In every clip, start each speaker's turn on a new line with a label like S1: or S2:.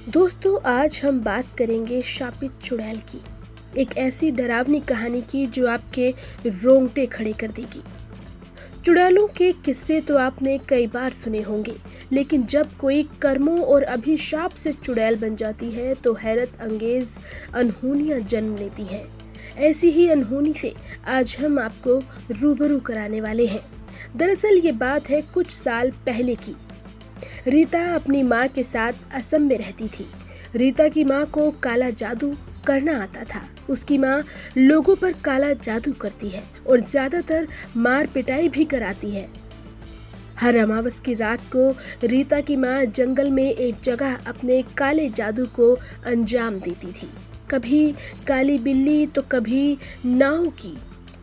S1: दोस्तों, आज हम बात करेंगे शापित चुड़ैल की। एक ऐसी डरावनी कहानी की जो आपके रोंगटे खड़े कर देगी। चुड़ैलों के किस्से तो आपने कई बार सुने होंगे, लेकिन जब कोई कर्मों और अभिशाप से चुड़ैल बन जाती है तो हैरत अंगेज अनहोनियां जन्म लेती हैं। ऐसी ही अनहोनी से आज हम आपको रूबरू कराने वाले हैं। दरअसल ये बात है कुछ साल पहले की। रीता अपनी माँ के साथ असम में रहती थी। रीता की माँ को काला जादू करना आता था। उसकी माँ लोगों पर काला जादू करती है और ज्यादातर मार पिटाई भी कराती है। हर अमावस की रात को रीता की माँ जंगल में एक जगह अपने काले जादू को अंजाम देती थी। कभी काली बिल्ली तो कभी नाव की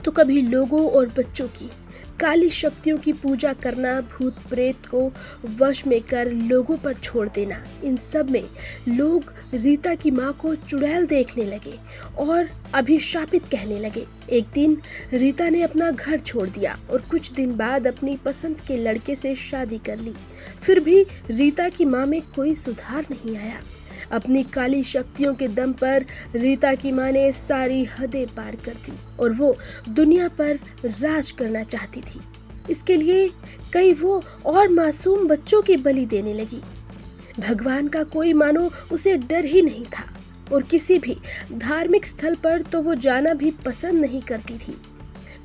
S1: तो कभी लोगों और बच्चों की। काली शक्तियों की पूजा करना, भूत प्रेत को वश में कर लोगों पर छोड़ देना, इन सब में लोग रीता की माँ को चुड़ैल देखने लगे और अभिशापित कहने लगे। एक दिन रीता ने अपना घर छोड़ दिया और कुछ दिन बाद अपनी पसंद के लड़के से शादी कर ली। फिर भी रीता की माँ में कोई सुधार नहीं आया। अपनी काली शक्तियों के दम पर रीता की माँ ने सारी हदें पार कर दी और वो दुनिया पर राज करना चाहती थी। इसके लिए कई वो और मासूम बच्चों की बलि देने लगी। भगवान का कोई मानो उसे डर ही नहीं था और किसी भी धार्मिक स्थल पर तो वो जाना भी पसंद नहीं करती थी।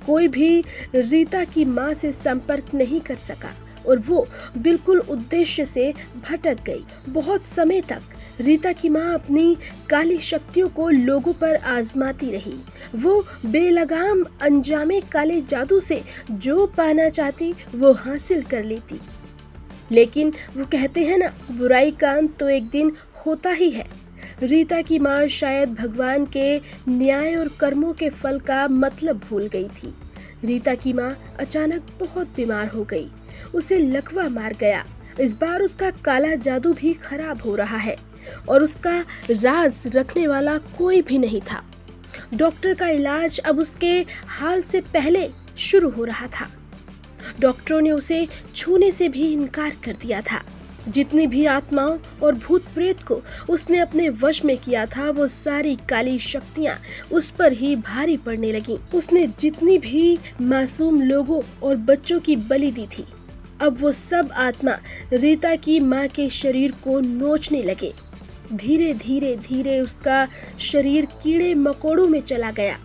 S1: कोई भी रीता की माँ से संपर्क नहीं कर सका और वो बिल्कुल उद्देश्य से भटक गई। बहुत समय तक रीता की माँ अपनी काली शक्तियों को लोगों पर आजमाती रही। वो बेलगाम अंजामे काले जादू से जो पाना चाहती वो हासिल कर लेती। लेकिन वो कहते हैं ना, बुराई का अंत तो एक दिन होता ही है। रीता की माँ शायद भगवान के न्याय और कर्मों के फल का मतलब भूल गई थी। रीता की माँ अचानक बहुत बीमार हो गई। उसे लकवा मार गया। इस बार उसका काला जादू भी खराब हो रहा है और उसका राज रखने वाला कोई भी नहीं था। डॉक्टर का इलाज अब उसके हाल से पहले शुरू हो रहा था। डॉक्टरों ने उसे छूने से भी इनकार कर दिया था। जितनी भी आत्माओं और भूत प्रेत को उसने अपने वश में किया था, वो सारी काली शक्तियां उस पर ही भारी पड़ने लगीं। उसने जितनी भी मासूम लोगों और बच्चों की बलि दी थी, अब वो सब आत्मा रीता की माँ के शरीर को नोचने लगे। धीरे धीरे धीरे उसका शरीर कीड़े मकोड़ों में चला गया।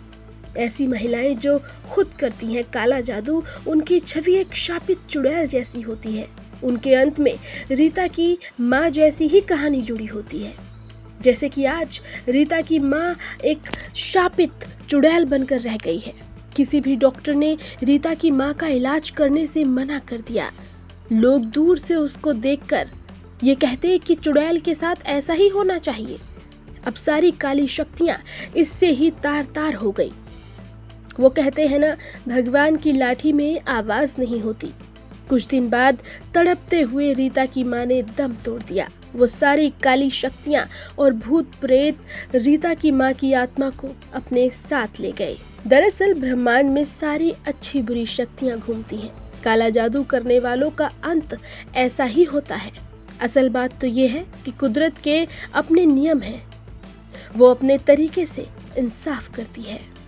S1: ऐसी महिलाएं जो खुद करती हैं काला जादू, उनकी छवि एक शापित चुड़ैल जैसी होती है। उनके अंत में रीता की माँ जैसी ही कहानी जुड़ी होती है। जैसे कि आज रीता की माँ एक शापित चुड़ैल बनकर रह गई है। किसी भी डॉक्टर ने रीता की माँ का इलाज करने से मना कर दिया। लोग दूर से उसको देखकर ये कहते हैं कि चुड़ैल के साथ ऐसा ही होना चाहिए। अब सारी काली शक्तियां इससे ही तार तार हो गई। वो कहते हैं ना, भगवान की लाठी में आवाज नहीं होती। कुछ दिन बाद तड़पते हुए रीता की माँ ने दम तोड़ दिया। वो सारी काली शक्तियां और भूत प्रेत रीता की माँ की आत्मा को अपने साथ ले गए। दरअसल ब्रह्मांड में सारी अच्छी बुरी शक्तियां घूमती हैं। काला जादू करने वालों का अंत ऐसा ही होता है। असल बात तो ये है कि कुदरत के अपने नियम हैं। वो अपने तरीके से इंसाफ करती है।